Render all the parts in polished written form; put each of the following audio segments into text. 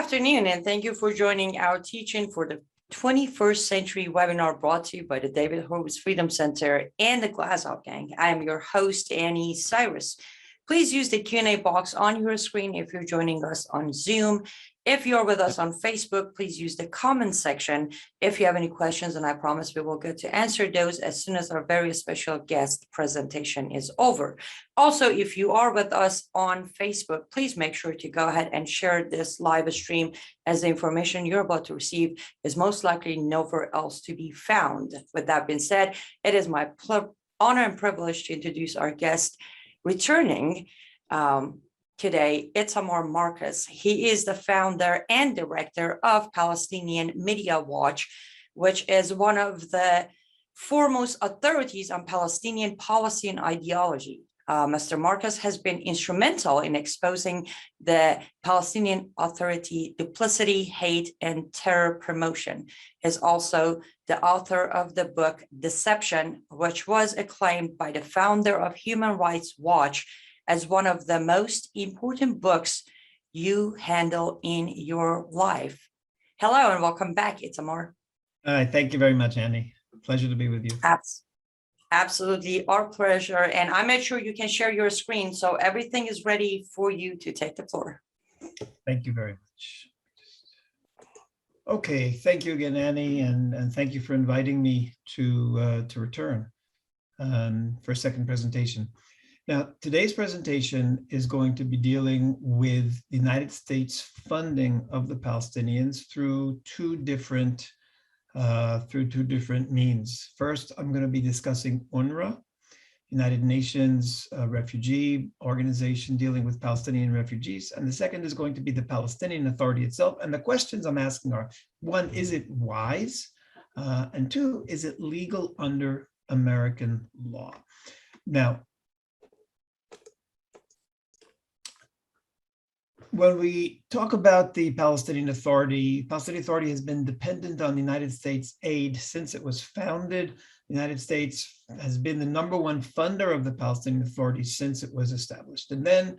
afternoon, and thank you for joining our teaching for the 21st Century webinar brought to you by the David Horowitz Freedom Center and the Glazov Gang. I am your host, Annie Cyrus. Please use the Q&A box on your screen if you're joining us on Zoom. If you're with us on Facebook, please use the comment section if you have any questions, and I promise we will get to answer those as soon as our very special guest presentation is over. Also, if you are with us on Facebook, please make sure to go ahead and share this live stream, as the information you're about to receive is most likely nowhere else to be found. With that being said, it is my honor and privilege to introduce our guest returning today, Itamar Marcus. He is the founder and director of Palestinian Media Watch, which is one of the foremost authorities on Palestinian policy and ideology. Mr. Marcus has been instrumental in exposing the Palestinian Authority duplicity, hate, and terror promotion. He is also the author of the book Deception, which was acclaimed by the founder of Human Rights Watch as one of the most important books you handle in your life. Hello and welcome back, Itamar. Thank you very much, Annie. Pleasure to be with you. Absolutely, our pleasure. And I made sure you can share your screen, so everything is ready for you to take the floor. Thank you very much. Okay, thank you again, Annie, and thank you for inviting me to return for a second presentation. Now, today's presentation is going to be dealing with the United States funding of the Palestinians through two different means. First, I'm going to be discussing UNRWA, United Nations refugee organization dealing with Palestinian refugees. And the second is going to be the Palestinian Authority itself. And the questions I'm asking are, one, is it wise? And two, is it legal under American law? Now, when we talk about the Palestinian Authority has been dependent on the United States aid since it was founded. The United States has been the #1 funder of the Palestinian Authority since it was established. And then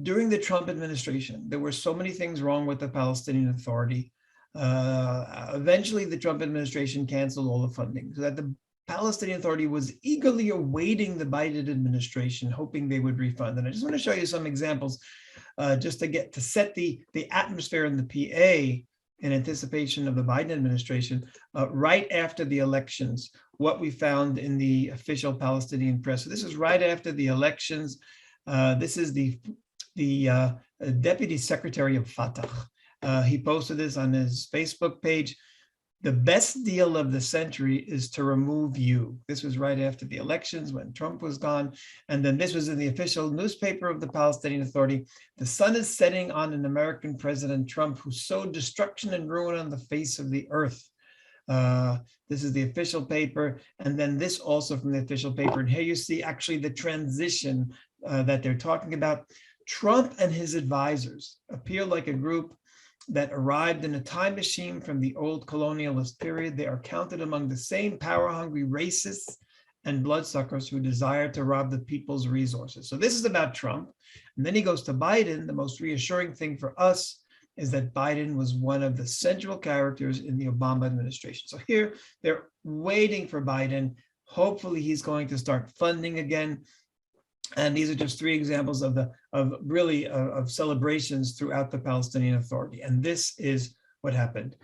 during the Trump administration, there were so many things wrong with the Palestinian Authority. Eventually, the Trump administration canceled all the funding, so that the Palestinian Authority was eagerly awaiting the Biden administration, hoping they would refund. And I just want to show you some examples just to set the atmosphere in the PA in anticipation of the Biden administration right after the elections, what we found in the official Palestinian press. So this is right after the elections. This is the Deputy Secretary of Fatah. He posted this on his Facebook page. The best deal of the century is to remove you. This was right after the elections when Trump was gone. And then this was in the official newspaper of the Palestinian Authority. The sun is setting on an American President Trump who sowed destruction and ruin on the face of the earth. This is the official paper. And then this also from the official paper. And here you see actually the transition that they're talking about. Trump and his advisors appear like a group that arrived in a time machine from the old colonialist period. They are counted among the same power-hungry racists and bloodsuckers who desire to rob the people's resources. So this is about Trump. And then he goes to Biden. The most reassuring thing for us is that Biden was one of the central characters in the Obama administration. So here they're waiting for Biden. Hopefully he's going to start funding again. And these are just three examples of celebrations throughout the Palestinian Authority. And this is what happened.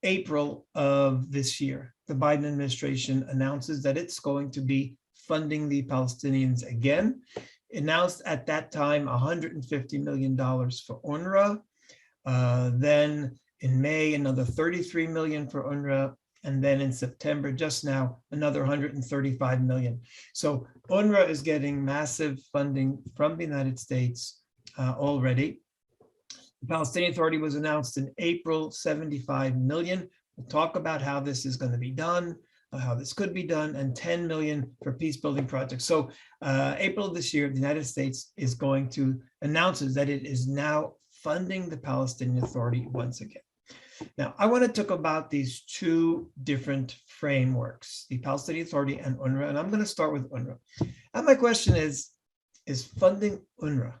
April of this year, the Biden administration announces that it's going to be funding the Palestinians again. Announced at that time $150 million for UNRWA. Then in May, another $33 million for UNRWA. And then in September, just now, another $135 million. So UNRWA is getting massive funding from the United States already. The Palestinian Authority was announced in April, $75 million. We'll talk about how this is going to be done, how this could be done, and $10 million for peace building projects. So April of this year, the United States is going to announce that it is now funding the Palestinian Authority once again. Now, I want to talk about these two different frameworks, the Palestinian Authority and UNRWA, and I'm going to start with UNRWA. And my question is funding UNRWA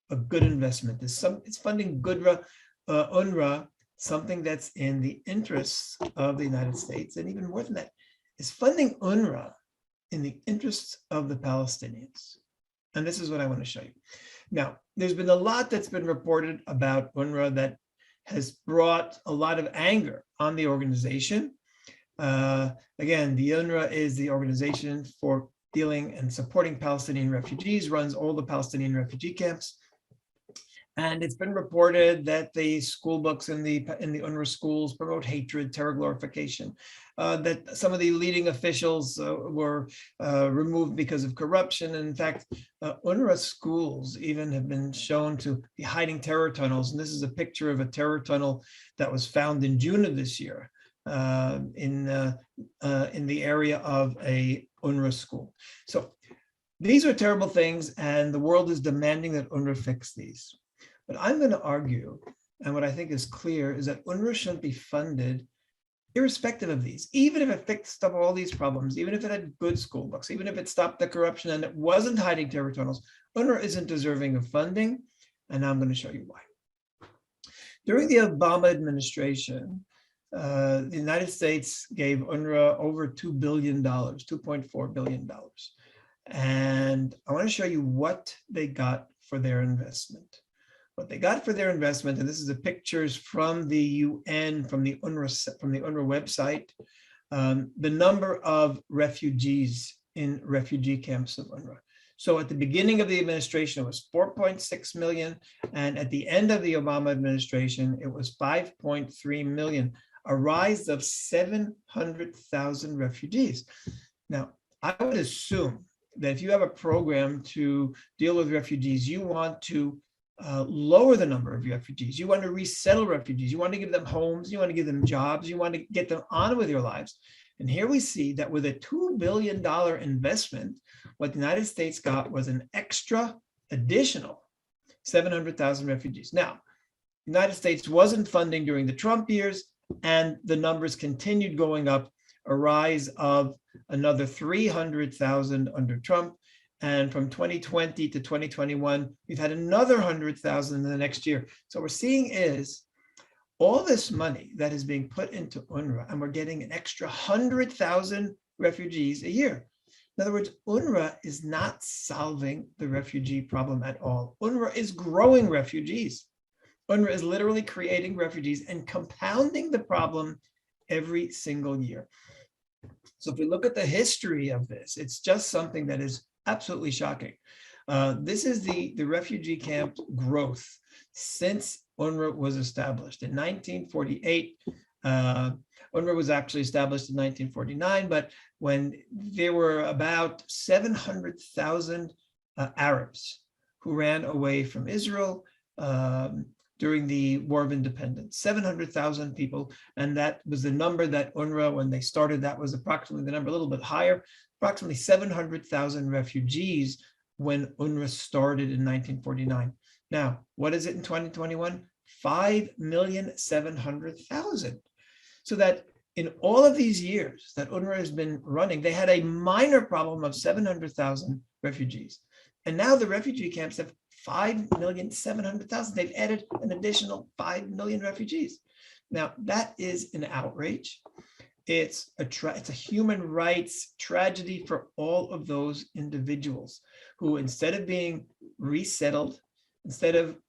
a good investment. It's funding UNRWA, something that's in the interests of the United States, and even more than that, is funding UNRWA in the interests of the Palestinians. And this is what I want to show you. Now, there's been a lot that's been reported about UNRWA that has brought a lot of anger on the organization. Again, the UNRWA is the organization for dealing and supporting Palestinian refugees, runs all the Palestinian refugee camps. And it's been reported that the school books in the UNRWA schools promote hatred, terror glorification, that some of the leading officials were removed because of corruption. And in fact, UNRWA schools even have been shown to be hiding terror tunnels. And this is a picture of a terror tunnel that was found in June of this year in the area of a UNRWA school. So these are terrible things, and the world is demanding that UNRWA fix these. But I'm going to argue, and what I think is clear, is that UNRWA shouldn't be funded irrespective of these, even if it fixed up all these problems, even if it had good school books, even if it stopped the corruption and it wasn't hiding terror tunnels. UNRWA isn't deserving of funding, and I'm going to show you why. During the Obama administration, the United States gave UNRWA over $2 billion, $2.4 billion. And I want to show you what they got for their investment. What they got for their investment, and this is the pictures from the UN, from the UNRWA website, the number of refugees in refugee camps of UNRWA. So at the beginning of the administration, it was 4.6 million, and at the end of the Obama administration, it was 5.3 million, a rise of 700,000 refugees. Now, I would assume that if you have a program to deal with refugees, you want to lower the number of refugees. You want to resettle refugees. You want to give them homes. You want to give them jobs. You want to get them on with their lives. And here we see that with a $2 billion investment, what the United States got was an extra additional 700,000 refugees. Now, the United States wasn't funding during the Trump years, and the numbers continued going up, a rise of another 300,000 under Trump. And from 2020 to 2021, we've had another 100,000 in the next year. So what we're seeing is all this money that is being put into UNRWA, and we're getting an extra 100,000 refugees a year. In other words, UNRWA is not solving the refugee problem at all. UNRWA is growing refugees. UNRWA is literally creating refugees and compounding the problem every single year. So if we look at the history of this, it's just something that is absolutely shocking. This is the refugee camp growth since UNRWA was established. In 1948, UNRWA was actually established in 1949, but when there were about 700,000 Arabs who ran away from Israel during the War of Independence, 700,000 people. And that was the number that UNRWA, when they started, that was approximately the number, a little bit higher, approximately 700,000 refugees when UNRWA started in 1949. Now, what is it in 2021? 5,700,000. So that in all of these years that UNRWA has been running, they had a minor problem of 700,000 refugees. And now the refugee camps have 5,700,000. They've added an additional 5 million refugees. Now, that is an outrage. It's a human rights tragedy for all of those individuals who, instead of being resettled, instead of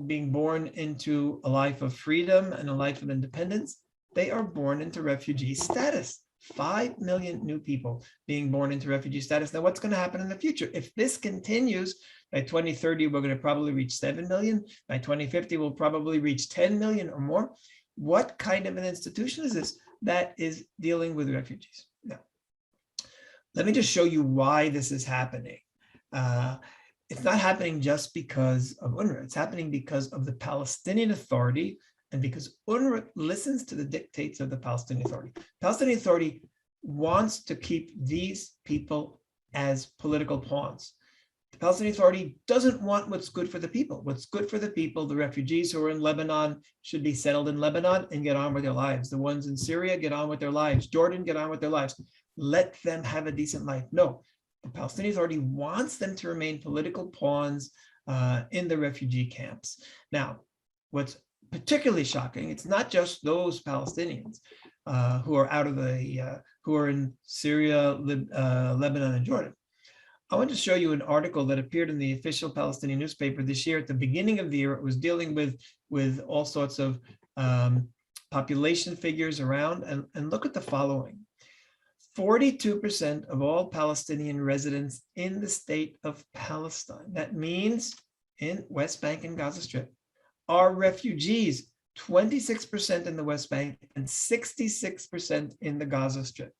being born into a life of freedom and a life of independence, they are born into refugee status. 5 million new people being born into refugee status. Now, what's going to happen in the future? If this continues, by 2030, we're going to probably reach 7 million. By 2050, we'll probably reach 10 million or more. What kind of an institution is this that is dealing with refugees? Now, let me just show you why this is happening. It's not happening just because of UNRWA. It's happening because of the Palestinian Authority, and because UNRWA listens to the dictates of the Palestinian Authority. The Palestinian Authority wants to keep these people as political pawns. The Palestinian Authority doesn't want what's good for the people. What's good for the people, the refugees who are in Lebanon, should be settled in Lebanon and get on with their lives. The ones in Syria, get on with their lives. Jordan, get on with their lives. Let them have a decent life. No, the Palestinian Authority wants them to remain political pawns in the refugee camps. Now, what's particularly shocking, it's not just those Palestinians who are out of the, who are in Syria, Lebanon, and Jordan. I want to show you an article that appeared in the official Palestinian newspaper this year. At the beginning of the year, it was dealing with all sorts of population figures around, and look at the following. 42% of all Palestinian residents in the state of Palestine, that means in West Bank and Gaza Strip, are refugees, 26% in the West Bank and 66% in the Gaza Strip.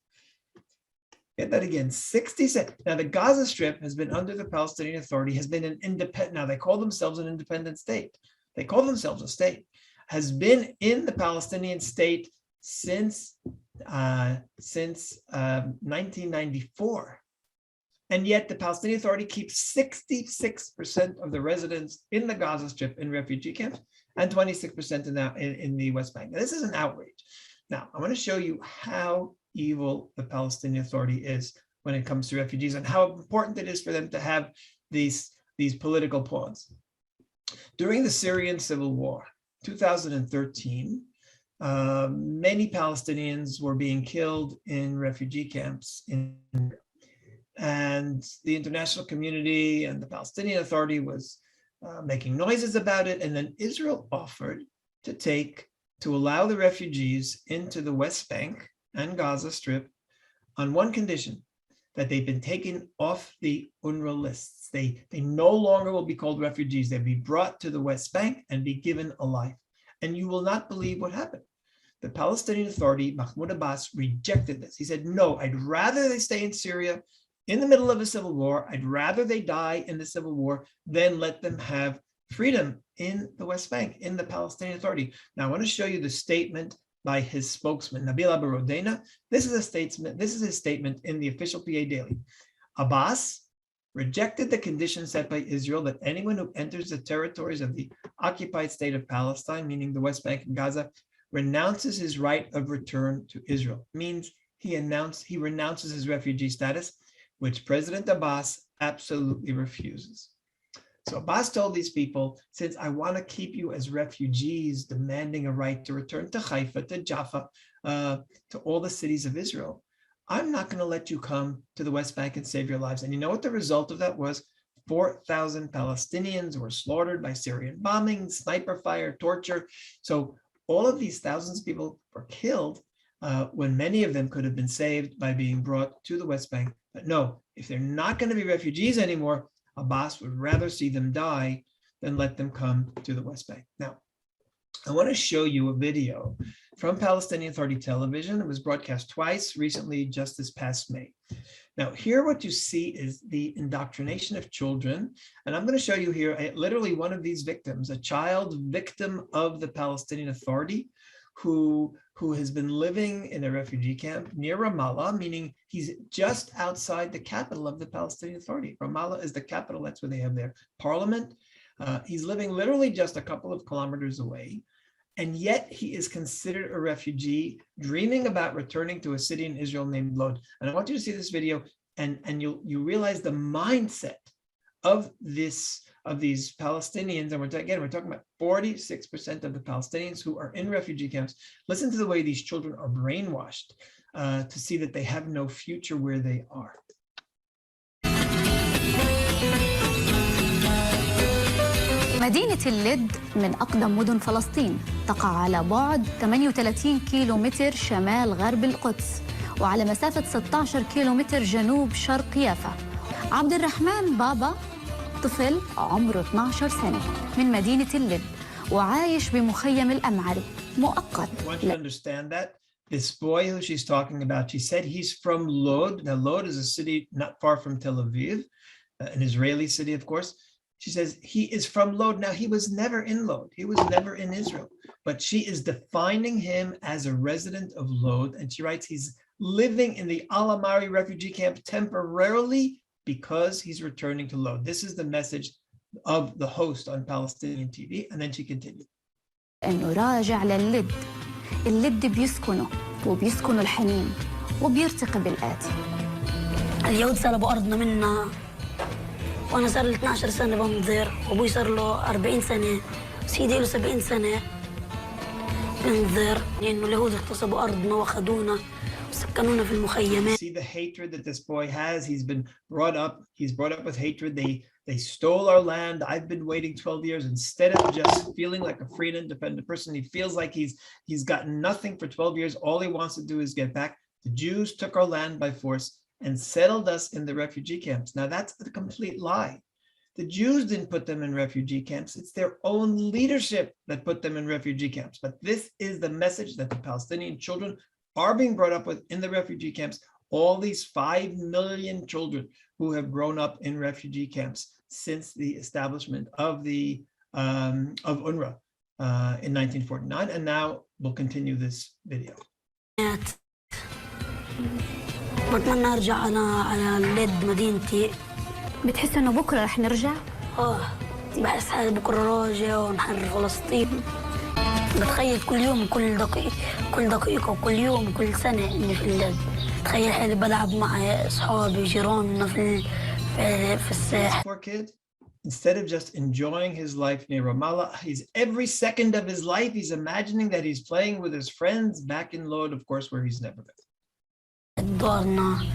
Get that again, 66. Now, the Gaza Strip has been under the Palestinian Authority, has been an independent, now they call themselves an independent state. They call themselves a state, has been in the Palestinian state since 1994. And yet the Palestinian Authority keeps 66% of the residents in the Gaza Strip in refugee camps and 26% in the West Bank. Now, this is an outrage. Now, I want to show you how evil the Palestinian Authority is when it comes to refugees and how important it is for them to have these political pawns. During the Syrian civil war, 2013, many Palestinians were being killed in refugee camps and the international community and the Palestinian Authority was making noises about it. And then Israel offered to allow the refugees into the West Bank and Gaza Strip on one condition, that they've been taken off the UNRWA lists. They no longer will be called refugees. They'll be brought to the West Bank and be given a life. And you will not believe what happened. The Palestinian Authority, Mahmoud Abbas, rejected this. He said, no, I'd rather they stay in Syria in the middle of a civil war. I'd rather they die in the civil war than let them have freedom in the West Bank, in the Palestinian Authority. Now, I want to show you the statement by his spokesman, Nabil Abu-Rodena. This is his statement in the official PA Daily. Abbas rejected the conditions set by Israel that anyone who enters the territories of the occupied state of Palestine, meaning the West Bank and Gaza, renounces his right of return to Israel. Means he renounces his refugee status, which President Abbas absolutely refuses. So Abbas told these people, since I want to keep you as refugees, demanding a right to return to Haifa, to Jaffa, to all the cities of Israel, I'm not going to let you come to the West Bank and save your lives. And you know what the result of that was? 4,000 Palestinians were slaughtered by Syrian bombing, sniper fire, torture. So all of these thousands of people were killed when many of them could have been saved by being brought to the West Bank. But no, if they're not going to be refugees anymore, Abbas would rather see them die than let them come to the West Bank. Now, I want to show you a video from Palestinian Authority television. It was broadcast twice recently, just this past May. Now, here what you see is the indoctrination of children. And I'm going to show you here literally one of these victims, a child victim of the Palestinian Authority who has been living in a refugee camp near Ramallah, meaning he's just outside the capital of the Palestinian Authority. Ramallah is the capital. That's where they have their parliament. He's living literally just a couple of kilometers away. And yet he is considered a refugee, dreaming about returning to a city in Israel named Lod. And I want you to see this video and you realize the mindset of these Palestinians. And we're talking about 46% of the Palestinians who are in refugee camps. Listen to the way these children are brainwashed to see that they have no future where they are. مدينة اللد من أقدم مدن فلسطين، تقع على بعد 38 كيلومتر شمال غرب القدس وعلى مسافة 16 كيلومتر جنوب شرق يافا. عبد الرحمن بابا طفل عمره 12 سنة من مدينة اللد وعايش بمخيم الأمعري مؤقت. I want you to understand that this boy who she's talking about, she said he's from Lod. Now, Lod is a city not far from Tel Aviv, an Israeli city, of course. She says he is from Lod. Now, he was never in Lod. He was never in Israel. But she is defining him as a resident of Lod. And she writes he's living in the Al Amari refugee camp temporarily because he's returning to Lod. This is the message of the host on Palestinian TV. And then she continued. إنه راجع للد. اللد بيسكنه وبيسكنوا الحنين وبيرتقي بالآتي. اليهود سلبوا أرضنا منا وأنا صار لي 12 سنة بنظر وأبوي صار له 40 سنة وسيدي له 70 سنة بنظر لأنه اليهود اغتصبوا أرضنا وأخذونا وسكنونا في المخيمات. See the hatred that this boy has. He's brought up with hatred. They stole our land. I've been waiting 12 years. Instead of just feeling like a free and independent person, he feels like he's gotten nothing for 12 years. All he wants to do is get back. The Jews took our land by force and settled us in the refugee camps. Now that's a complete lie. The Jews didn't put them in refugee camps. It's their own leadership that put them in refugee camps. But this is the message that the Palestinian children are being brought up with in the refugee camps. All these 5 million children who have grown up in refugee camps since the establishment of the of UNRWA in 1949. And now we'll continue this video. بتمنى ارجع على اللد مدينتي. بتحس انه بكره رح نرجع؟ بحس حالي بكره راجع ونحرر فلسطين. بتخيل كل يوم كل دقيقة وكل يوم وكل سنة اني في اللد. تخيل حالي بلعب مع اصحابي وجيراننا في الساحل. Poor kid, instead of just enjoying his life near Ramallah, he's every second of his life he's imagining that he's playing with his friends back in Lod, of course, where he's never been. دارنا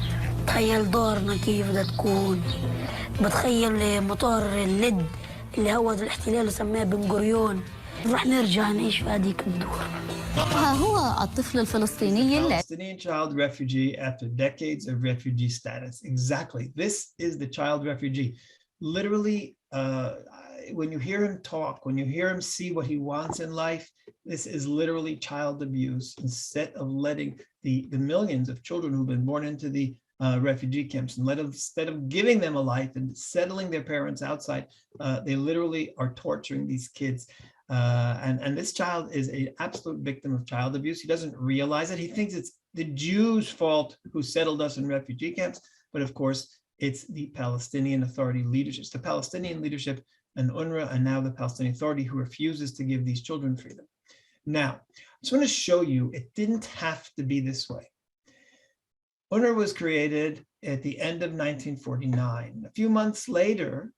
تخيل دارنا كيف بدها تكون. بتخيل مطار اللد اللي هو الاحتلال وسماه بن غوريون. رح نرجع نعيش في هذيك الدور. ها هو الطفل الفلسطيني Palestinian child refugee after decades of refugee status. Exactly. This is the child refugee. Literally, when you hear him talk, when you hear him see what he wants in life, this is literally child abuse. Instead of letting the millions of children who've been born into the refugee camps, and instead of giving them a life and settling their parents outside, they literally are torturing these kids. And this child is an absolute victim of child abuse. He doesn't realize it. He thinks it's the Jews' fault who settled us in refugee camps. But of course, it's the Palestinian Authority leadership, it's the Palestinian leadership and UNRWA, and now the Palestinian Authority, who refuses to give these children freedom. Now, I just want to show you it didn't have to be this way. UNRWA was created at the end of 1949. A few months later,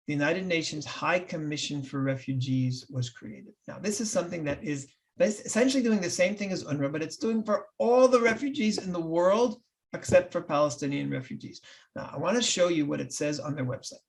the United Nations High Commission for Refugees was created. Now, this is something that is essentially doing the same thing as UNRWA, but it's doing for all the refugees in the world except for Palestinian refugees. Now, I want to show you what it says on their website.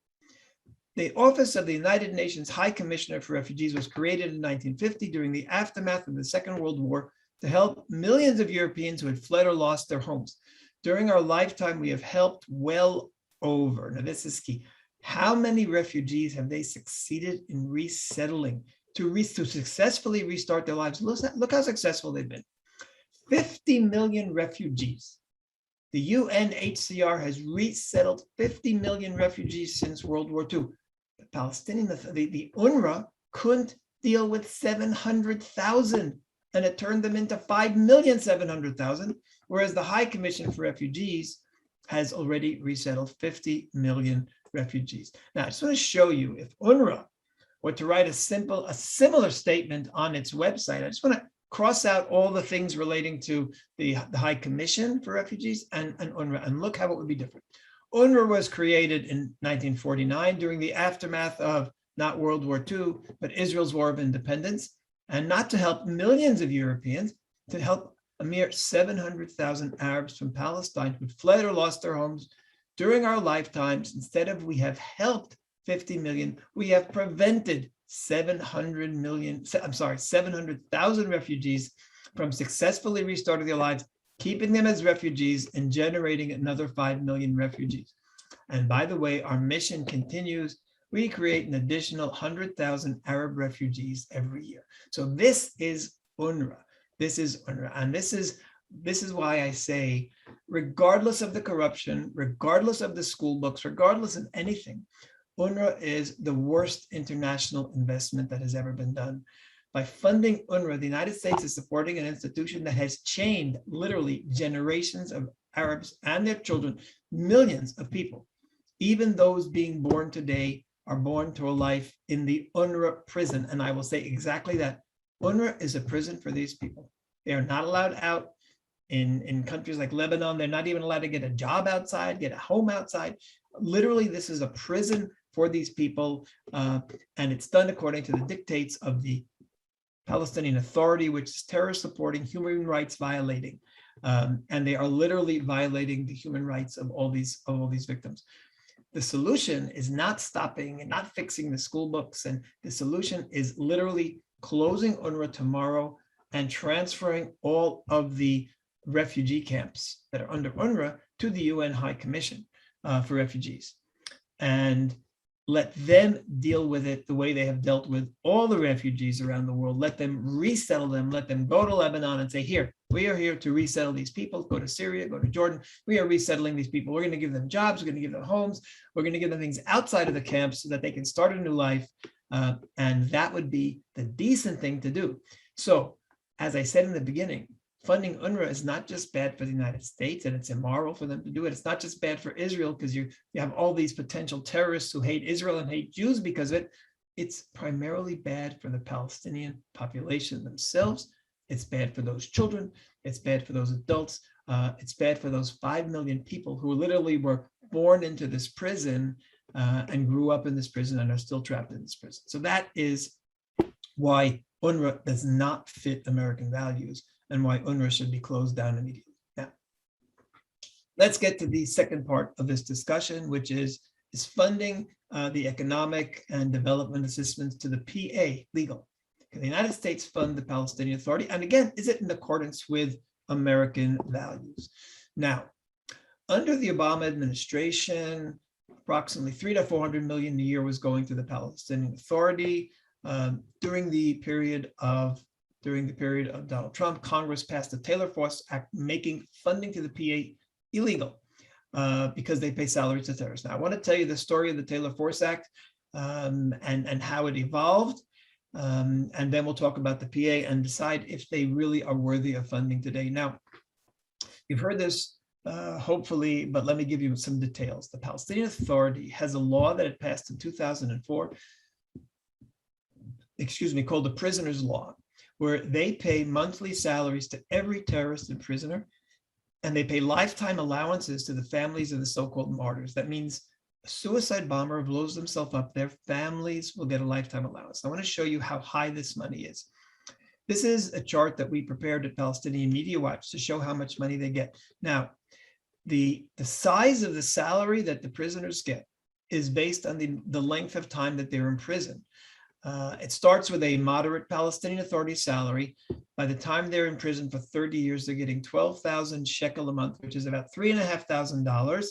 The Office of the United Nations High Commissioner for Refugees was created in 1950 during the aftermath of the Second World War to help millions of Europeans who had fled or lost their homes. During our lifetime, we have helped well over, now this is key, how many refugees have they succeeded in resettling to successfully restart their lives? Look how successful they've been. 50 million refugees. The UNHCR has resettled 50 million refugees since World War II. The UNRWA couldn't deal with 700,000, and it turned them into 5,700,000, whereas the High Commission for Refugees has already resettled 50 million refugees. Now, I just want to show you, if UNRWA were to write a similar statement on its website, I just want to cross out all the things relating to the High Commission for Refugees and UNRWA, and look how it would be different. UNRWA was created in 1949 during the aftermath of not World War II, but Israel's War of Independence, and not to help millions of Europeans, to help a mere 700,000 Arabs from Palestine who fled or lost their homes during our lifetimes. Instead of we have helped 50 million, we have prevented 700,000 refugees from successfully restarting their lives, keeping them as refugees and generating another 5 million refugees. And by the way, our mission continues. We create an additional 100,000 Arab refugees every year. So this is UNRWA. This is UNRWA. And this is why I say, regardless of the corruption, regardless of the school books, regardless of anything, UNRWA is the worst international investment that has ever been done. By funding UNRWA, the United States is supporting an institution that has chained literally generations of Arabs and their children, millions of people. Even those being born today are born to a life in the UNRWA prison. And I will say exactly that. UNRWA is a prison for these people. They are not allowed out. In countries like Lebanon, they're not even allowed to get a job outside, get a home outside. Literally, this is a prison for these people. And it's done according to the dictates of the Palestinian Authority, which is terrorist supporting, human rights violating. And they are literally violating the human rights of all these victims. The solution is not stopping and not fixing the school books. And the solution is literally closing UNRWA tomorrow and transferring all of the refugee camps that are under UNRWA to the UN High Commission for Refugees, and let them deal with it the way they have dealt with all the refugees around the world. Let them resettle them, let them go to Lebanon and say, here, we are here to resettle these people. Go to Syria, go to Jordan. We are resettling these people. We're going to give them jobs. We're going to give them homes. We're going to give them things outside of the camps so that they can start a new life. And that would be the decent thing to do. So, as I said in the beginning, funding UNRWA is not just bad for the United States, and it's immoral for them to do it. It's not just bad for Israel because you have all these potential terrorists who hate Israel and hate Jews because of it. It's primarily bad for the Palestinian population themselves. It's bad for those children. It's bad for those adults. It's bad for those 5 million people who literally were born into this prison and grew up in this prison and are still trapped in this prison. So that is why UNRWA does not fit American values and why UNRWA should be closed down immediately. Now, let's get to the second part of this discussion, which is funding the economic and development assistance to the PA legal. Can the United States fund the Palestinian Authority? And again, is it in accordance with American values? Now, under the Obama administration, approximately $300 to $400 million a year was going to the Palestinian Authority. During the period of Donald Trump, Congress passed the Taylor-Force Act, making funding to the PA illegal because they pay salaries to terrorists. Now, I want to tell you the story of the Taylor-Force Act and how it evolved. And then we'll talk about the PA and decide if they really are worthy of funding today. Now, you've heard this, hopefully, but let me give you some details. The Palestinian Authority has a law that it passed in 2004, called the Prisoner's Law, where they pay monthly salaries to every terrorist and prisoner, and they pay lifetime allowances to the families of the so-called martyrs. That means a suicide bomber blows themselves up, their families will get a lifetime allowance. I want to show you how high this money is. This is a chart that we prepared at Palestinian Media Watch to show how much money they get. Now, the size of the salary that the prisoners get is based on the length of time that they're in prison. It starts with a moderate Palestinian Authority salary. By the time they're in prison for 30 years, they're getting 12,000 shekel a month, which is about $3,500.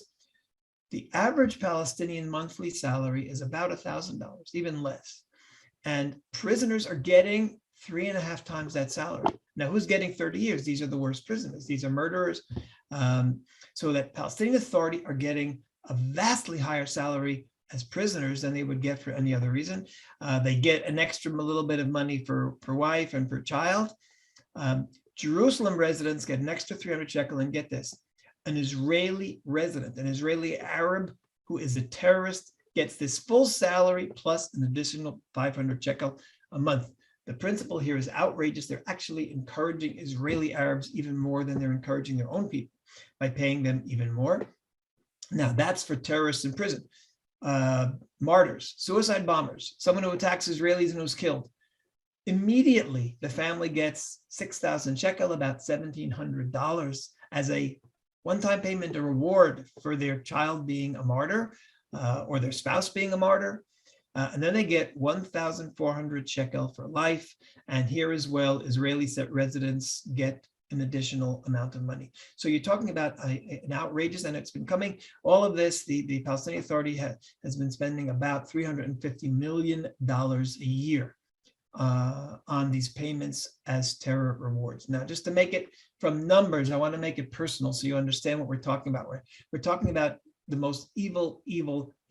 The average Palestinian monthly salary is about $1,000, even less. And prisoners are getting 3.5 times that salary. Now, who's getting 30 years? These are the worst prisoners. These are murderers. So that Palestinian Authority are getting a vastly higher salary as prisoners than they would get for any other reason. They get an extra little bit of money for wife and for child. Jerusalem residents get an extra 300 shekel, and get this, an Israeli resident, an Israeli Arab who is a terrorist, gets this full salary plus an additional 500 shekel a month. The principle here is outrageous. They're actually encouraging Israeli Arabs even more than they're encouraging their own people by paying them even more. Now, that's for terrorists in prison. Martyrs, suicide bombers, someone who attacks Israelis and who's killed. Immediately, the family gets 6,000 shekel, about $1,700, as a one-time payment, a reward for their child being a martyr or their spouse being a martyr. And then they get 1,400 shekel for life. And here as well, Israeli residents get an additional amount of money. So you're talking about an outrageous, and it's been coming, all of this, the Palestinian Authority has been spending about $350 million a year on these payments as terror rewards. Now, just to make it from numbers, I want to make it personal so you understand what we're talking about. We're talking about the most evil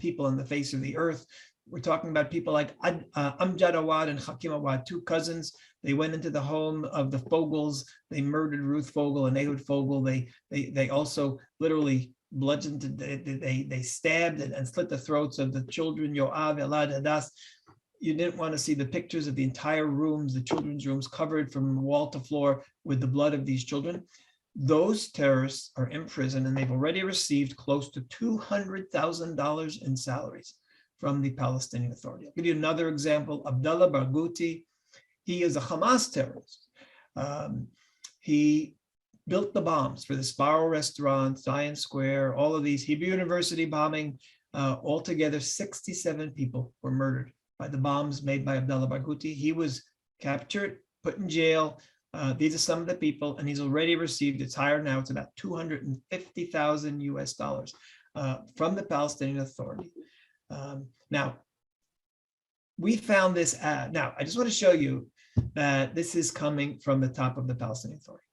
people on the face of the earth. We're talking about people like Amjad Awad and Hakim Awad, two cousins. They went into the home of the Fogels. They murdered Ruth Fogel and Ehud Fogel. They also literally bludgeoned, they stabbed and slit the throats of the children, Yoav, Elad, Hadass. You didn't want to see the pictures of the entire rooms, the children's rooms, covered from wall to floor with the blood of these children. Those terrorists are in prison, and they've already received close to $200,000 in salaries. from the Palestinian Authority. I'll give you another example. Abdullah Barghouti, he is a Hamas terrorist. He built the bombs for the Sparrow Restaurant, Zion Square, all of these, Hebrew University bombing. Altogether, 67 people were murdered by the bombs made by Abdullah Barghouti. He was captured, put in jail. These are some of the people, and he's already received, it's higher now, it's about $250,000 US from the Palestinian Authority. Now, we found this ad. Now, I just want to show you that this is coming from the top of the Palestinian Authority.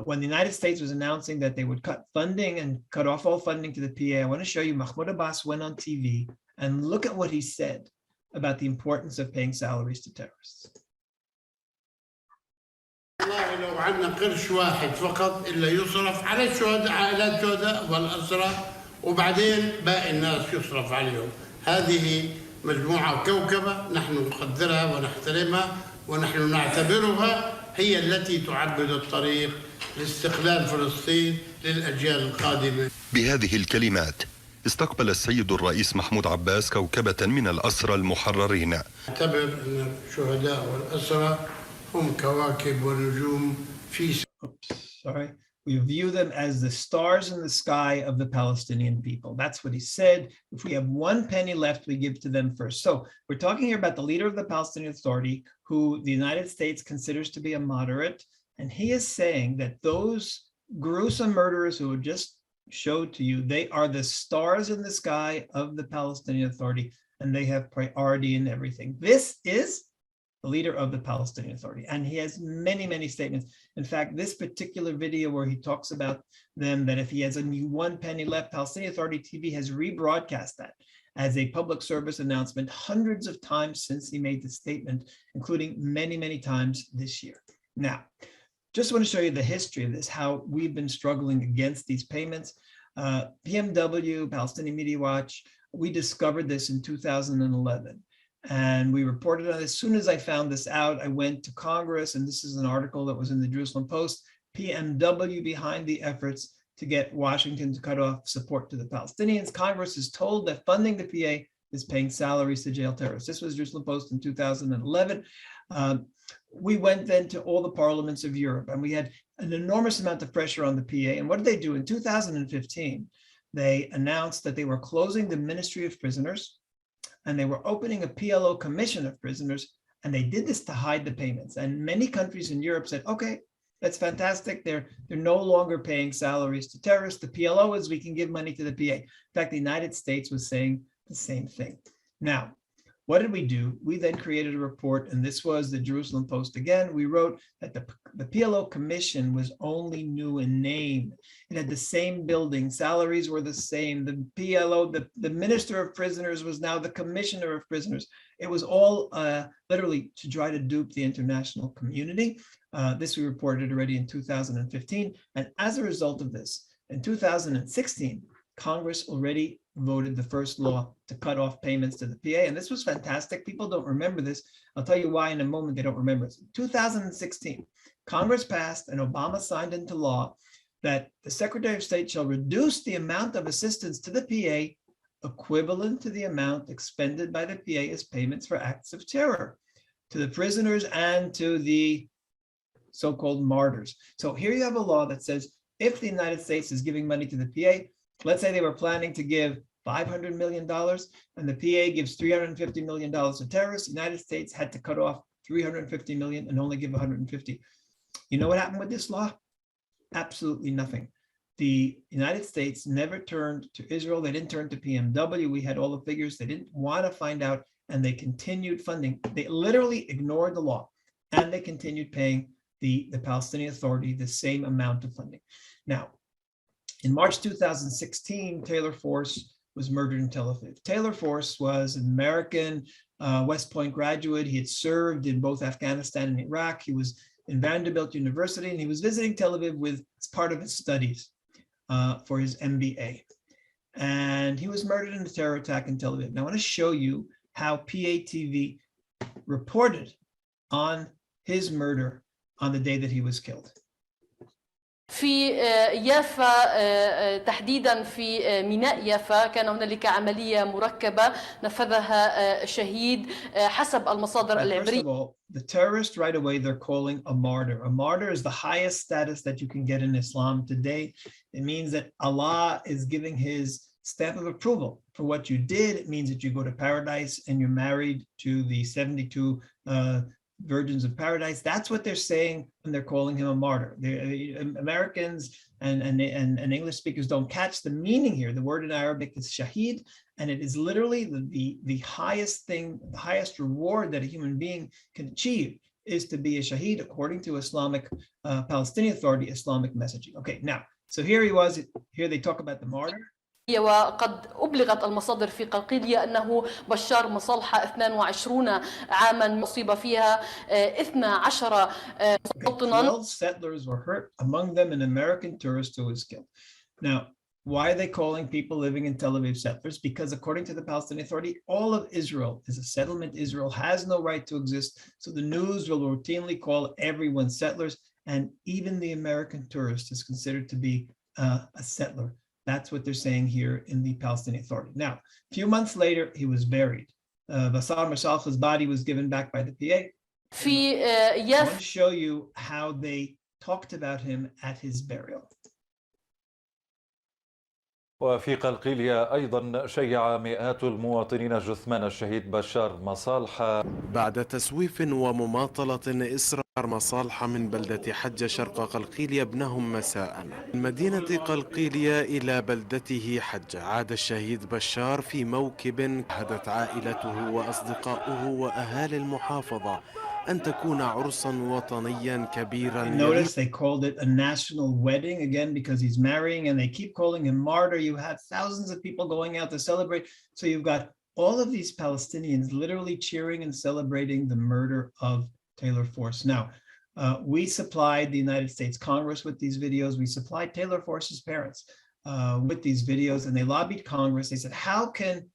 When the United States was announcing that they would cut funding and cut off all funding to the PA, I want to show you Mahmoud Abbas went on TV and look at what he said about the importance of paying salaries to terrorists. والله لو عندنا قرش واحد فقط إلا يصرف على الشهداء، عائلات الشهداء والأسرى، وبعدين باقي الناس يصرف عليهم. هذه مجموعة كوكبة نحن نقدرها ونحترمها ونحن نعتبرها هي التي تعبد الطريق لاستقلال فلسطين للأجيال القادمة. بهذه الكلمات استقبل السيد الرئيس محمود عباس كوكبة من الأسرى المحررين. اعتبر أن الشهداء والأسرى هم كواكب ونجوم في. Sorry. We view them as the stars in the sky of the Palestinian people. That's what he said. If we have one penny left, we give to them first. So we're talking here about the leader of the Palestinian Authority, who the United States considers to be a moderate. And he is saying that those gruesome murderers who just showed to you, they are the stars in the sky of the Palestinian Authority, and they have priority in everything. This is the leader of the Palestinian Authority. And he has many, many statements. In fact, this particular video where he talks about them, that if he has only one penny left, Palestinian Authority TV has rebroadcast that as a public service announcement hundreds of times since he made the statement, including many, many times this year. Now, just want to show you the history of this, how we've been struggling against these payments. PMW, Palestinian Media Watch, we discovered this in 2011. And we reported on it. As soon as I found this out, I went to Congress, and this is an article that was in the Jerusalem Post, PMW behind the efforts to get Washington to cut off support to the Palestinians. Congress is told that funding the PA is paying salaries to jail terrorists. This was Jerusalem Post in 2011. We went then to all the parliaments of Europe, and we had an enormous amount of pressure on the PA. And what did they do? In 2015, they announced that they were closing the Ministry of Prisoners, and they were opening a PLO commission of prisoners, and they did this to hide the payments. And many countries in Europe said, okay, that's fantastic. They're no longer paying salaries to terrorists. The PLO is, we can give money to the PA. In fact, the United States was saying the same thing. Now, what did we do? We then created a report, and this was the Jerusalem Post again. We wrote that the PLO commission was only new in name. It had the same building, salaries were the same. The PLO, the Minister of Prisoners was now the Commissioner of Prisoners. It was all literally to try to dupe the international community. This we reported already in 2015. And as a result of this, in 2016, Congress already voted the first law to cut off payments to the PA. And this was fantastic. People don't remember this. I'll tell you why in a moment they don't remember it. In 2016, Congress passed and Obama signed into law that the Secretary of State shall reduce the amount of assistance to the PA equivalent to the amount expended by the PA as payments for acts of terror to the prisoners and to the so-called martyrs. So here you have a law that says if the United States is giving money to the PA, let's say they were planning to give $500 million and the PA gives $350 million to terrorists, the United States had to cut off $350 million and only give $150. You know what happened with this law? Absolutely nothing. The United States never turned to Israel. They didn't turn to PMW. We had all the figures. They didn't want to find out, and they continued funding. They literally ignored the law, and they continued paying the Palestinian Authority the same amount of funding. Now, in March 2016, Taylor Force was murdered in Tel Aviv. Taylor Force was an American West Point graduate. He had served in both Afghanistan and Iraq. He was in Vanderbilt University, and he was visiting Tel Aviv as part of his studies for his MBA. And he was murdered in a terror attack in Tel Aviv. Now I want to show you how PATV reported on his murder on the day that he was killed. في يافا تحديدا في ميناء يافا كان هنالك عملية مركبة نفذها شهيد حسب المصادر First العبرية. of all, the terrorist right away they're calling a martyr. A martyr is the highest status that you can get in Islam today. It means that Allah is giving his stamp of approval for what you did. It means that you go to paradise and you're married to the 72 virgins of paradise. That's what they're saying when they're calling him a martyr. Americans and English speakers don't catch the meaning here. The word in Arabic is shaheed, and it is literally the highest thing, the highest reward that a human being can achieve is to be a shaheed according to Islamic Palestinian Authority Islamic messaging. Okay, now, so here they talk about the martyr. وقد أبلغت المصادر في قلقيلية أنه بشار مصالحة 22 عاما أصيب فيها 12 مواطنا. 12 settlers were hurt, among them an American tourist who was killed. Now, why are they calling people living in Tel Aviv settlers? Because according to the Palestinian Authority, all of Israel is a settlement. Israel has no right to exist. So the news will routinely call everyone settlers, and even the American tourist is considered to be a settler. That's what they're saying here in the Palestinian Authority. Now, a few months later, he was buried. Bassam Mashalkh's body was given back by the PA. I want to show you how they talked about him at his burial. وفي قلقيلية أيضا شيع مئات المواطنين جثمان الشهيد بشار مصالحة بعد تسويف ومماطلة إسرار مصالحة من بلدة حج شرق قلقيلية ابنهم مساء من مدينة قلقيلية إلى بلدته حج. عاد الشهيد بشار في موكب هدت عائلته وأصدقاؤه وأهالي المحافظة أن تكون عرسا وطنيا كبيرا. Notice they called it a national wedding again because he's marrying, and they keep calling him martyr. You have thousands of people going out to celebrate. So you've got all of these Palestinians literally cheering and celebrating the murder of Taylor Force. Now, we supplied the United States Congress with these videos. We supplied Taylor Force's parents with these videos, and they lobbied Congress. They said, how can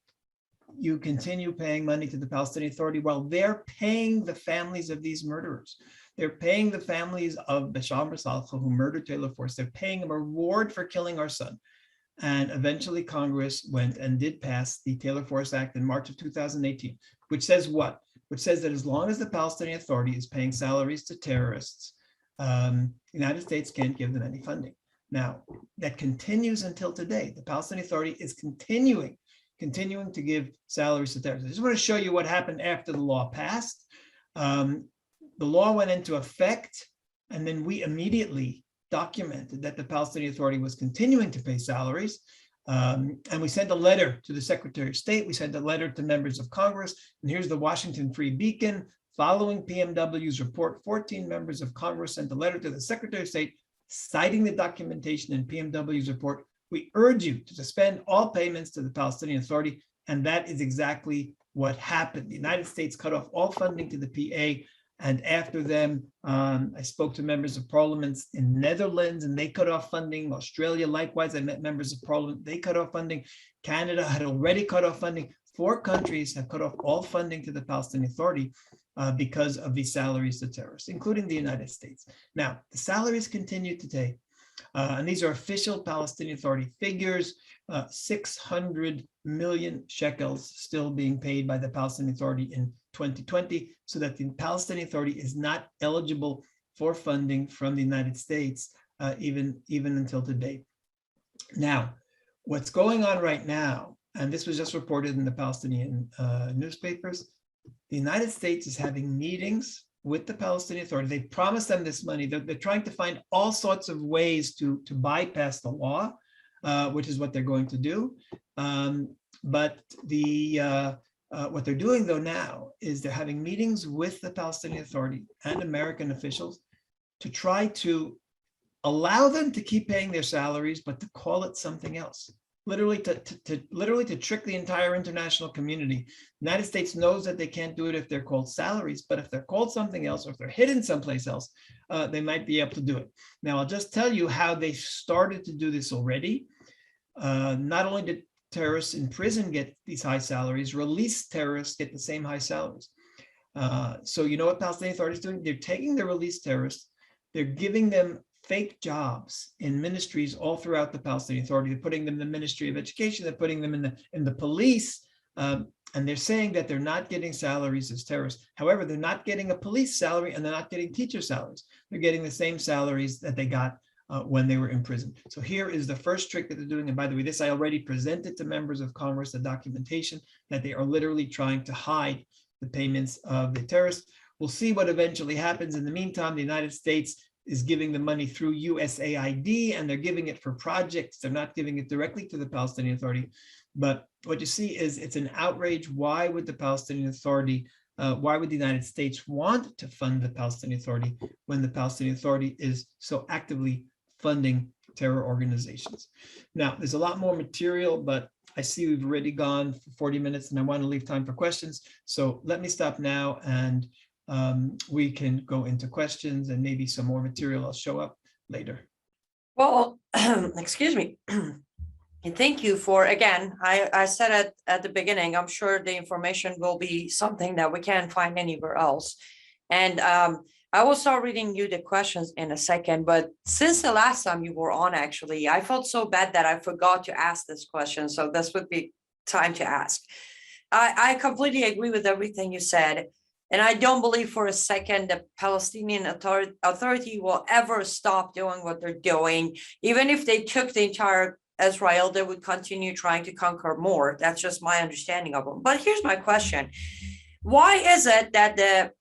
you continue paying money to the Palestinian Authority while they're paying the families of these murderers? They're paying the families of Bashar Mashalkha, who murdered Taylor Force. They're paying them a reward for killing our son. And eventually Congress went and did pass the Taylor Force Act in March of 2018, which says what? Which says that as long as the Palestinian Authority is paying salaries to terrorists, the United States can't give them any funding. Now, that continues until today. The Palestinian Authority is continuing to give salaries to terrorists. I just want to show you what happened after the law passed. The law went into effect, and then we immediately documented that the Palestinian Authority was continuing to pay salaries. And we sent a letter to the Secretary of State. We sent a letter to members of Congress. And here's the Washington Free Beacon. Following PMW's report, 14 members of Congress sent a letter to the Secretary of State citing the documentation in PMW's report. We urge you to suspend all payments to the Palestinian Authority. And that is exactly what happened. The United States cut off all funding to the PA. And after them, I spoke to members of parliaments in Netherlands, and they cut off funding. Australia, likewise, I met members of parliament. They cut off funding. Canada had already cut off funding. 4 countries have cut off all funding to the Palestinian Authority because of these salaries to terrorists, including the United States. Now, the salaries continue today. And these are official Palestinian Authority figures, 600 million shekels still being paid by the Palestinian Authority in 2020, so that the Palestinian Authority is not eligible for funding from the United States, even until today. Now, what's going on right now, and this was just reported in the Palestinian newspapers, the United States is having meetings with the Palestinian Authority. They promised them this money. They're trying to find all sorts of ways to bypass the law, which is what they're going to do. But what they're doing, though, now is they're having meetings with the Palestinian Authority and American officials to try to allow them to keep paying their salaries, but to call it something else. Literally to trick the entire international community. The United States knows that they can't do it if they're called salaries, but if they're called something else, or if they're hidden someplace else, they might be able to do it. Now, I'll just tell you how they started to do this already. Not only did terrorists in prison get these high salaries, released terrorists get the same high salaries. So you know what Palestinian Authority is doing? They're taking the released terrorists, they're giving them fake jobs in ministries all throughout the Palestinian Authority. They're putting them in the Ministry of Education, they're putting them in the police, and they're saying that they're not getting salaries as terrorists. However, they're not getting a police salary and they're not getting teacher salaries. They're getting the same salaries that they got when they were in prison. So here is the first trick that they're doing. And by the way, this I already presented to members of Congress, the documentation that they are literally trying to hide the payments of the terrorists. We'll see what eventually happens. In the meantime, the United States is giving the money through USAID, and they're giving it for projects. They're not giving it directly to the Palestinian Authority. But what you see is it's an outrage. Why would the Palestinian Authority, why would the United States want to fund the Palestinian Authority when the Palestinian Authority is so actively funding terror organizations? Now, there's a lot more material, but I see we've already gone for 40 minutes and I want to leave time for questions. So let me stop now and we can go into questions and maybe some more material will show up later. Well, excuse me. And thank you for, again, I said it at the beginning, I'm sure the information will be something that we can't find anywhere else. And I will start reading you the questions in a second, but since the last time you were on, actually, I felt so bad that I forgot to ask this question. So this would be time to ask. I completely agree with everything you said. And I don't believe for a second the Palestinian Authority will ever stop doing what they're doing. Even if they took the entire Israel, they would continue trying to conquer more. That's just my understanding of them. But here's my question. Why is it that the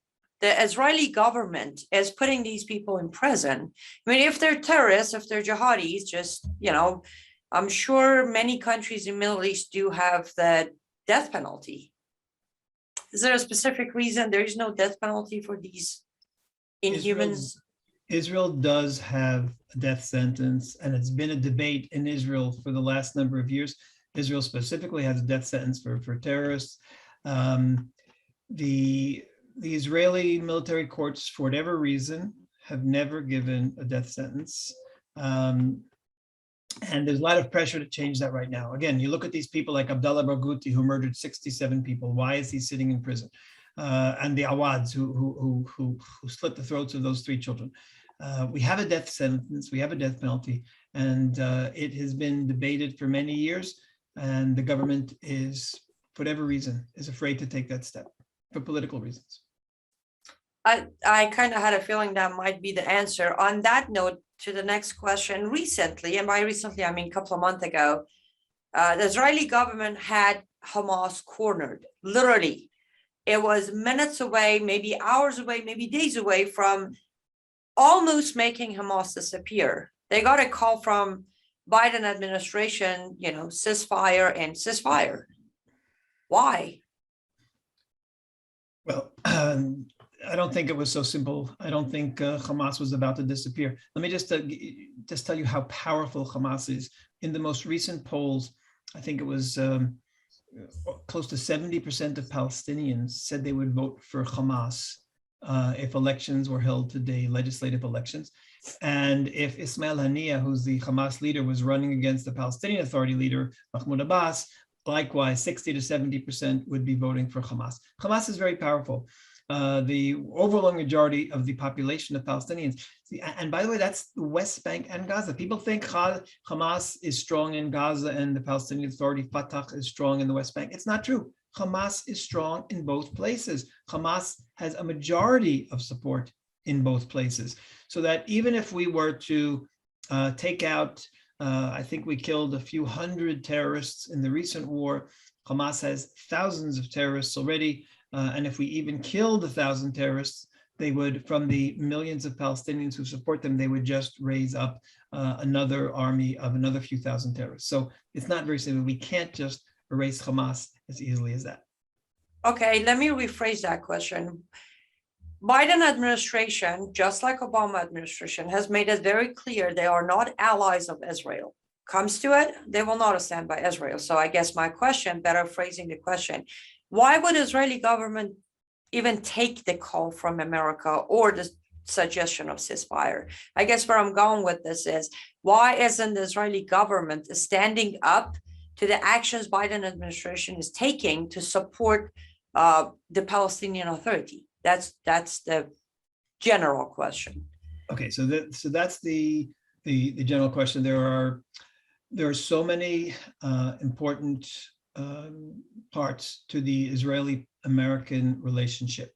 Israeli government is putting these people in prison? I mean, if they're terrorists, if they're jihadis, just, you know, I'm sure many countries in the Middle East do have the death penalty. Is there a specific reason there is no death penalty for these inhumans? Israel does have a death sentence, and it's been a debate in Israel for the last number of years. Israel specifically has a death sentence for terrorists. The Israeli military courts, for whatever reason, have never given a death sentence. And there's a lot of pressure to change that right now. Again, you look at these people like Abdullah Barghouti, who murdered 67 people. Why is he sitting in prison? And the Awads, who slit the throats of those 3 children. We have a death sentence, we have a death penalty, and it has been debated for many years. And the government is, for whatever reason, is afraid to take that step for political reasons. I kind of had a feeling that might be the answer. On that note, to the next question, recently, and by recently, I mean a couple of months ago, the Israeli government had Hamas cornered, literally. It was minutes away, maybe hours away, maybe days away from almost making Hamas disappear. They got a call from Biden administration, you know, ceasefire and ceasefire. Why? Well, I don't think it was so simple. I don't think Hamas was about to disappear. Let me just tell you how powerful Hamas is. In the most recent polls, I think it was close to 70% of Palestinians said they would vote for Hamas if elections were held today, legislative elections. And if Ismail Haniyeh, who's the Hamas leader, was running against the Palestinian Authority leader, Mahmoud Abbas, likewise, 60 to 70% would be voting for Hamas. Hamas is very powerful. The overwhelming majority of the population of Palestinians, and by the way, that's the West Bank and Gaza. People think Hamas is strong in Gaza and the Palestinian Authority, Fatah is strong in the West Bank. It's not true. Hamas is strong in both places. Hamas has a majority of support in both places. So that even if we were to take out, I think we killed a few hundred terrorists in the recent war. Hamas has thousands of terrorists already. And if we even killed 1,000 terrorists, they would, from the millions of Palestinians who support them, they would just raise up another army of another few thousand terrorists. So it's not very simple. We can't just erase Hamas as easily as that. Okay, let me rephrase that question. Biden administration, just like Obama administration, has made it very clear they are not allies of Israel. Comes to it, they will not stand by Israel. So I guess my question, better phrasing the question, why would Israeli government even take the call from America or the suggestion of ceasefire? I guess where I'm going with this is, why isn't the Israeli government standing up to the actions Biden administration is taking to support the Palestinian Authority? That's the general question. Okay, so that's the general question. There are so many important parts to the Israeli-American relationship,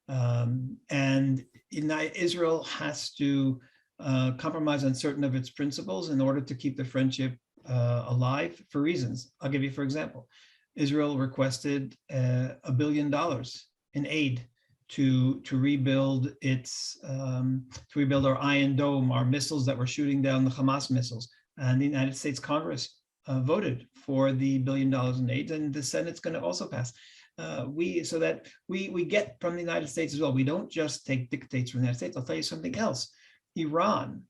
and Israel has to compromise on certain of its principles in order to keep the friendship alive for reasons. I'll give you, for example, Israel requested $1 billion in aid to rebuild our Iron Dome, our missiles that were shooting down the Hamas missiles. And the United States Congress voted for the $1 billion in aid, and the Senate's going to also pass. We get from the United States as well. We don't just take dictates from the United States. I'll tell you something else. Iran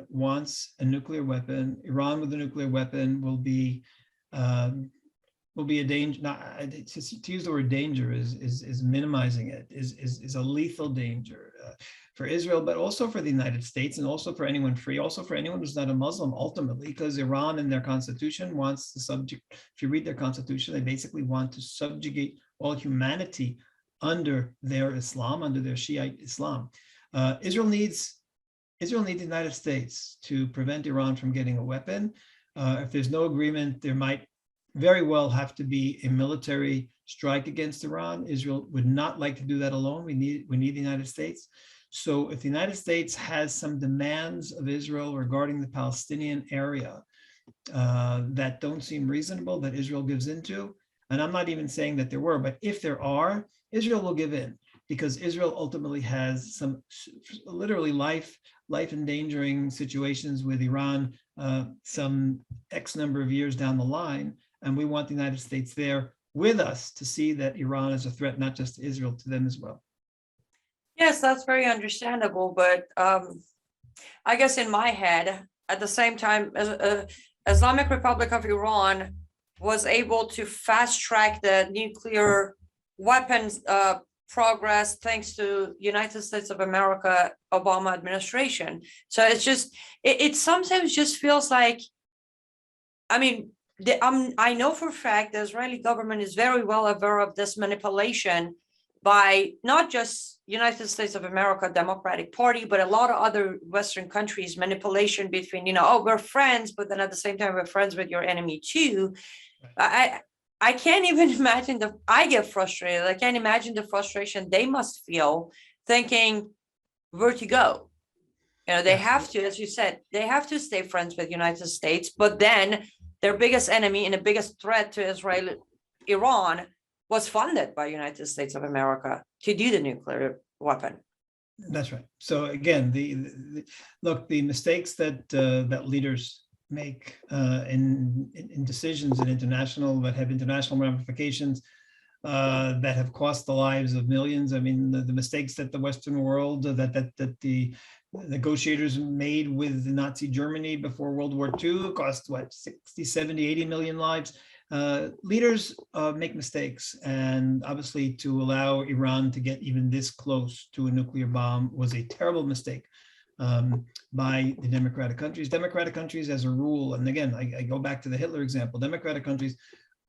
wants a nuclear weapon. Iran with a nuclear weapon will be a danger. To use the word danger is minimizing it. Is a lethal danger for Israel, but also for the United States, and also for anyone free, also for anyone who's not a Muslim. Ultimately, because Iran in their constitution wants to subject. If you read their constitution, they basically want to subjugate all humanity under their Islam, under their Shiite Islam. Israel needs the United States to prevent Iran from getting a weapon. If there's no agreement, there might very well have to be a military strike against Iran. Israel would not like to do that alone. We need the United States. So if the United States has some demands of Israel regarding the Palestinian area that don't seem reasonable, that Israel gives into, and I'm not even saying that there were, but if there are, Israel will give in, because Israel ultimately has some literally life-endangering situations with Iran some X number of years down the line. And we want the United States there with us to see that Iran is a threat, not just to Israel, to them as well. Yes, that's very understandable. But I guess in my head, at the same time, Islamic Republic of Iran was able to fast track the nuclear weapons progress thanks to United States of America, Obama administration. So it's just, it sometimes just feels like, I mean, I know for a fact the Israeli government is very well aware of this manipulation by not just United States of America Democratic Party, but a lot of other Western countries, manipulation between, oh, we're friends, but then at the same time, we're friends with your enemy too. Right. I can't even imagine I get frustrated. I can't imagine the frustration they must feel thinking where to go. They have to, as you said, they have to stay friends with United States, but then their biggest enemy and the biggest threat to Israel, Iran, was funded by United States of America to do the nuclear weapon. That's right. So again, the mistakes that leaders make in decisions that have international ramifications that have cost the lives of millions. I mean, the mistakes that the Western world, that the negotiators made with Nazi Germany before World War II cost, 60, 70, 80 million lives. Leaders make mistakes, and obviously to allow Iran to get even this close to a nuclear bomb was a terrible mistake by the democratic countries. Democratic countries as a rule, and again, I go back to the Hitler example, democratic countries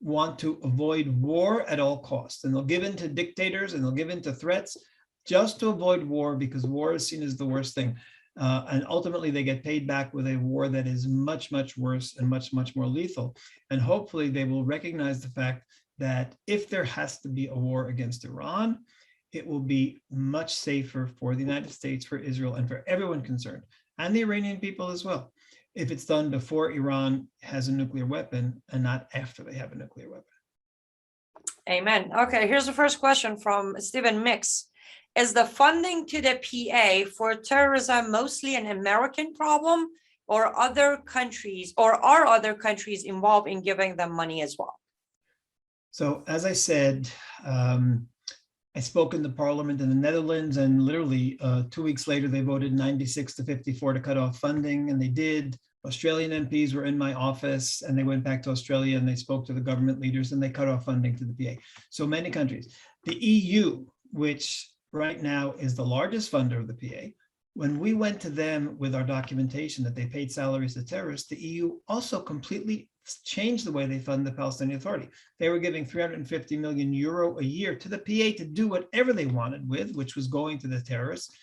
want to avoid war at all costs, and they'll give in to dictators and they'll give in to threats just to avoid war, because war is seen as the worst thing. And ultimately they get paid back with a war that is much, much worse and much, much more lethal. And hopefully they will recognize the fact that if there has to be a war against Iran, it will be much safer for the United States, for Israel, and for everyone concerned, and the Iranian people as well, if it's done before Iran has a nuclear weapon and not after they have a nuclear weapon. Amen. Okay, here's the first question from Stephen Mix. Is the funding to the PA for terrorism mostly an American problem, or are other countries involved in giving them money as well? So as I said, I spoke in the parliament in the Netherlands, and literally 2 weeks later, they voted 96 to 54 to cut off funding, and they did. Australian MPs were in my office, and they went back to Australia and they spoke to the government leaders, and they cut off funding to the PA. So many countries. The EU, which right now is the largest funder of the PA, when we went to them with our documentation that they paid salaries to terrorists, the EU also completely changed the way they fund the Palestinian Authority. They were giving 350 million euro a year to the PA to do whatever they wanted with, which was going to the terrorists.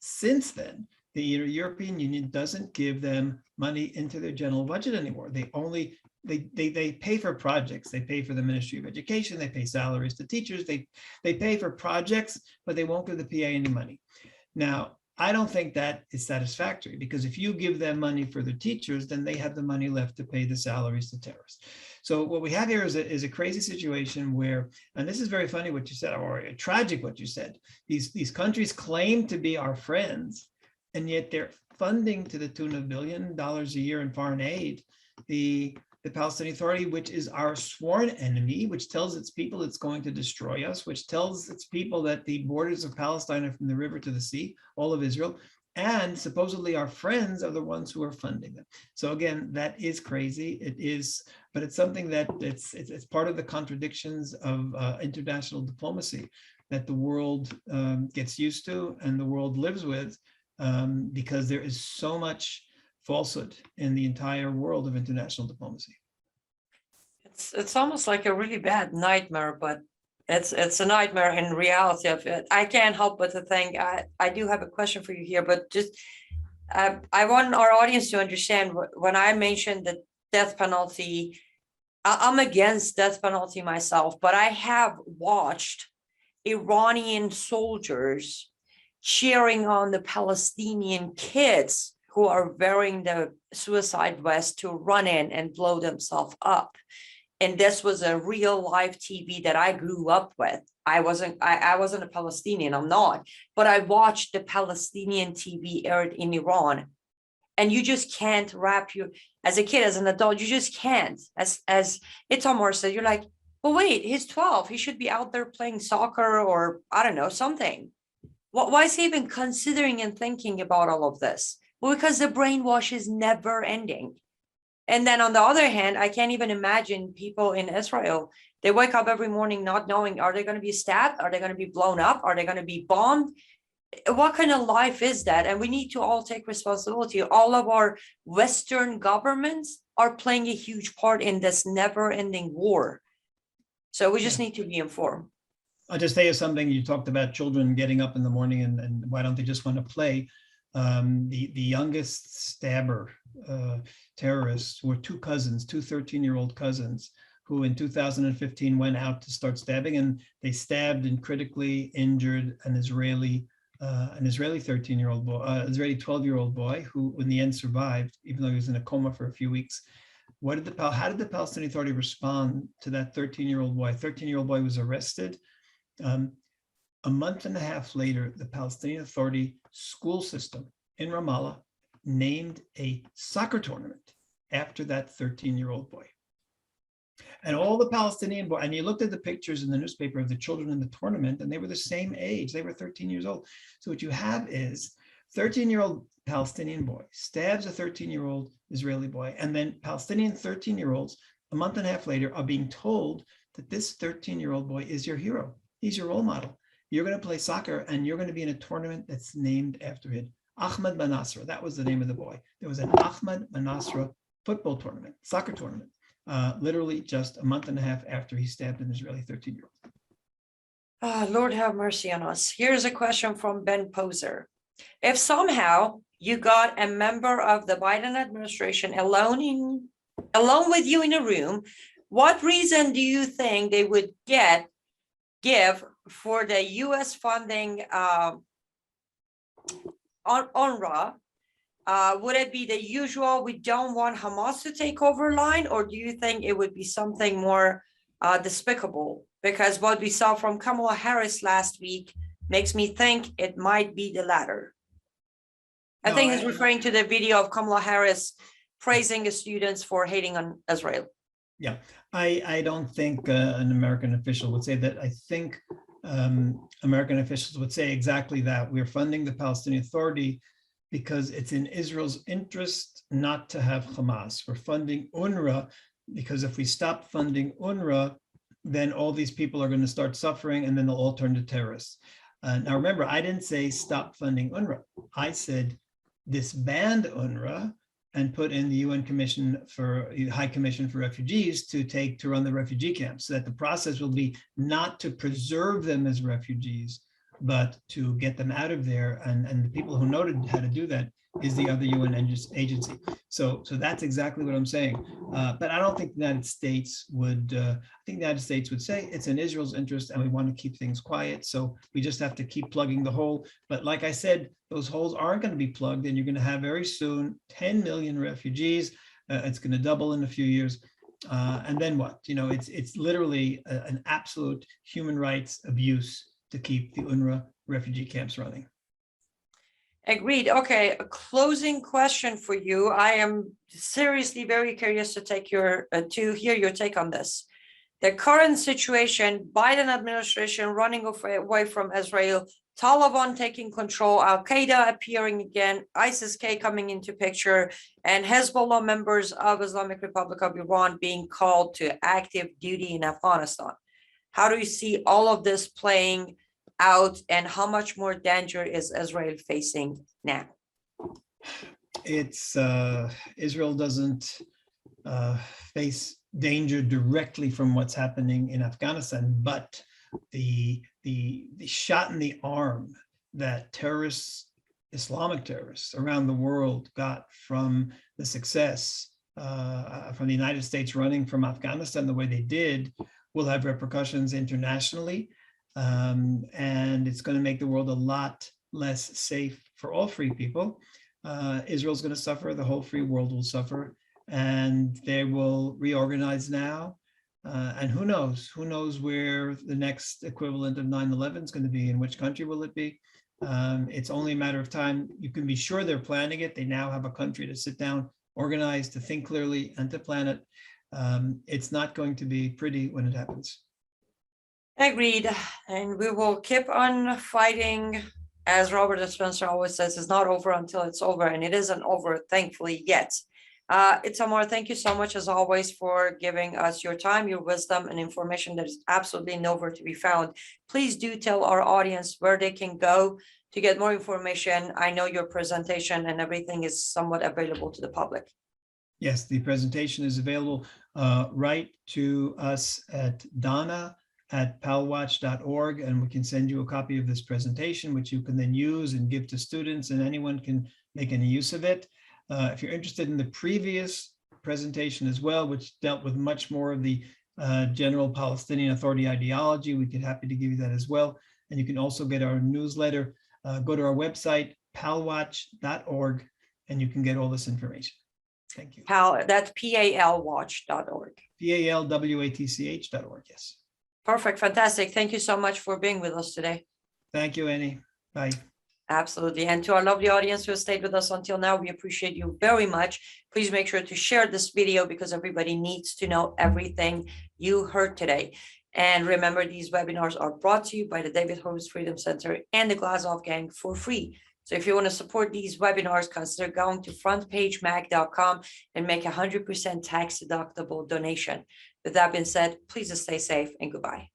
Since then, the European Union doesn't give them money into their general budget anymore. They only they pay for projects. They pay for the Ministry of Education. They pay salaries to teachers. They pay for projects, but they won't give the PA any money. Now, I don't think that is satisfactory, because if you give them money for the teachers, then they have the money left to pay the salaries to terrorists. So what we have here is a crazy situation where, and this is very funny what you said, or tragic what you said, these countries claim to be our friends, and yet they're funding to the tune of $1 billion a year in foreign aid the Palestinian Authority, which is our sworn enemy, which tells its people it's going to destroy us, which tells its people that the borders of Palestine are from the river to the sea, all of Israel, and supposedly our friends are the ones who are funding them. So again, that is crazy. It is, but it's something that it's part of the contradictions of international diplomacy that the world gets used to and the world lives with, because there is so much falsehood in the entire world of international diplomacy. It's almost like a really bad nightmare, but it's a nightmare in reality of it. I can't help but to think, I do have a question for you here, but just I want our audience to understand when I mentioned the death penalty, I'm against death penalty myself, but I have watched Iranian soldiers cheering on the Palestinian kids who are wearing the suicide vest to run in and blow themselves up. And this was a real live TV that I grew up with. I wasn't a Palestinian, I'm not, but I watched the Palestinian TV aired in Iran. And you just can't wrap your, as a kid, as an adult, you just can't. As Itamar said, you're like, well, wait, he's 12. He should be out there playing soccer or I don't know, something. Why is he even considering and thinking about all of this? Well, because the brainwash is never ending. And then on the other hand, I can't even imagine people in Israel, they wake up every morning not knowing, are they going to be stabbed? Are they going to be blown up? Are they going to be bombed? What kind of life is that? And we need to all take responsibility. All of our Western governments are playing a huge part in this never-ending war. So we just need to be informed. I'll just tell you something. You talked about children getting up in the morning and why don't they just want to play? The youngest stabber terrorists were two 13-year-old cousins who in 2015 went out to start stabbing, and they stabbed and critically injured an Israeli 13-year-old boy, Israeli 12-year-old boy who in the end survived, even though he was in a coma for a few weeks. How did the Palestinian Authority respond to that 13-year-old boy? 13-year-old boy was arrested. A month and a half later, the Palestinian Authority school system in Ramallah named a soccer tournament after that 13-year-old boy. And all the Palestinian boys, and you looked at the pictures in the newspaper of the children in the tournament, and they were the same age. They were 13 years old. So what you have is 13-year-old Palestinian boy stabs a 13-year-old Israeli boy, and then Palestinian 13-year-olds a month and a half later are being told that this 13-year-old boy is your hero. He's your role model. You're going to play soccer and you're going to be in a tournament that's named after him. Ahmed Manasra, that was the name of the boy. There was an Ahmed Manasra football tournament, soccer tournament, literally just a month and a half after he stabbed an Israeli 13-year-old. Lord have mercy on us. Here's a question from Ben Poser. If somehow you got a member of the Biden administration alone with you in a room, what reason do you think they would give for the U.S. funding on UNRWA? Would it be the usual, we don't want Hamas to take over line, or do you think it would be something more despicable? Because what we saw from Kamala Harris last week makes me think it might be the latter. I think he's referring to the video of Kamala Harris praising the students for hating on Israel. Yeah, I don't think an American official would say that. I think American officials would say exactly that. We're funding the Palestinian Authority because it's in Israel's interest not to have Hamas. We're funding UNRWA because if we stop funding UNRWA, then all these people are going to start suffering and then they'll all turn to terrorists. Now remember, I didn't say stop funding UNRWA. I said disband UNRWA and put in the UN Commission for High Commission for Refugees to run the refugee camps, so that the process will be not to preserve them as refugees, but to get them out of there, and the people who know how to do that is the other UN agency. So that's exactly what I'm saying. But I don't think the United States would, I think the United States would say it's in Israel's interest and we want to keep things quiet. So we just have to keep plugging the hole. But like I said, those holes aren't going to be plugged, and you're going to have very soon 10 million refugees. It's going to double in a few years. And then what? You know, it's literally an absolute human rights abuse to keep the UNRWA refugee camps running. Agreed. Okay, a closing question for you. I am seriously very curious to hear your take on this. The current situation, Biden administration running away from Israel, Taliban taking control, Al-Qaeda appearing again, ISIS-K coming into picture, and Hezbollah members of Islamic Republic of Iran being called to active duty in Afghanistan. How do you see all of this playing out, and how much more danger is Israel facing now? It's Israel doesn't face danger directly from what's happening in Afghanistan, but the shot in the arm that terrorists, Islamic terrorists around the world got from the success from the United States running from Afghanistan the way they did will have repercussions internationally. And it's going to make the world a lot less safe for all free people. Israel's going to suffer, the whole free world will suffer, and they will reorganize now. And who knows where the next equivalent of 9/11 is going to be, in which country will it be? It's only a matter of time. You can be sure they're planning it. They now have a country to sit down, organize, to think clearly, and to plan it. It's not going to be pretty when it happens. Agreed. And we will keep on fighting. As Robert Spencer always says, it's not over until it's over, and it isn't over, thankfully, yet. Itamar, thank you so much, as always, for giving us your time, your wisdom, and information that is absolutely nowhere to be found. Please do tell our audience where they can go to get more information. I know your presentation and everything is somewhat available to the public. Yes, the presentation is available. Write to us at donna@palwatch.org, and we can send you a copy of this presentation, which you can then use and give to students, and anyone can make any use of it. If you're interested in the previous presentation as well, which dealt with much more of the general Palestinian Authority ideology, we'd be happy to give you that as well. And you can also get our newsletter. Go to our website, palwatch.org, and you can get all this information. Thank you. That's palwatch.org. palwatch.org, yes. Perfect. Fantastic. Thank you so much for being with us today. Thank you, Annie. Bye. Absolutely. And to our lovely audience who has stayed with us until now, we appreciate you very much. Please make sure to share this video because everybody needs to know everything you heard today. And remember, these webinars are brought to you by the David Horowitz Freedom Center and the Glazov Gang for free. So if you want to support these webinars, consider going to frontpagemag.com and make 100% tax-deductible donation. With that being said, please stay safe and goodbye.